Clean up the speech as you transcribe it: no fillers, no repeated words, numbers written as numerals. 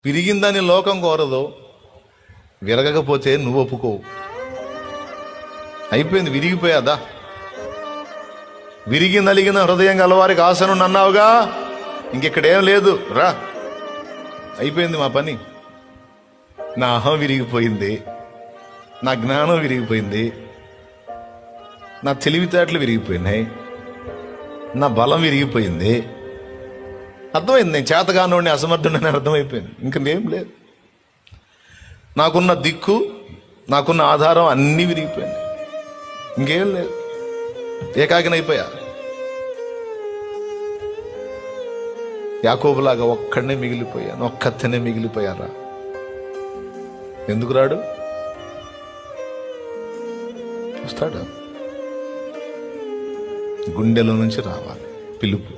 విరిగిందని లోకం కోరదు, విరగకపోతే నువ్వు ఒప్పుకోవు. అయిపోయింది, విరిగిపోయాదా? విరిగి నలిగిన హృదయం గలవారికి ఆసనం అన్నావుగా, ఇంకెక్కడేం లేదు, రా. అయిపోయింది మా పని. నా అహం విరిగిపోయింది, నా జ్ఞానం విరిగిపోయింది, నా తెలివితేటలు విరిగిపోయినాయి, నా బలం విరిగిపోయింది. అర్థమైంది, నేను చేతగానోడిని, అసమర్థుడిని అర్థమైపోయింది. ఇంకేం లేదు. నాకున్న దిక్కు, నాకున్న ఆధారం అన్నీ విరిగిపోయింది. ఇంకేం లేదు. ఏకాకినైపోయా. యాకోబులాగా ఒక్కడనే మిగిలిపోయాను, ఒక్కతనే మిగిలిపోయారా? ఎందుకు రాడు? వస్తాడు. గుండెలో నుంచి రావాలి పిలుపు.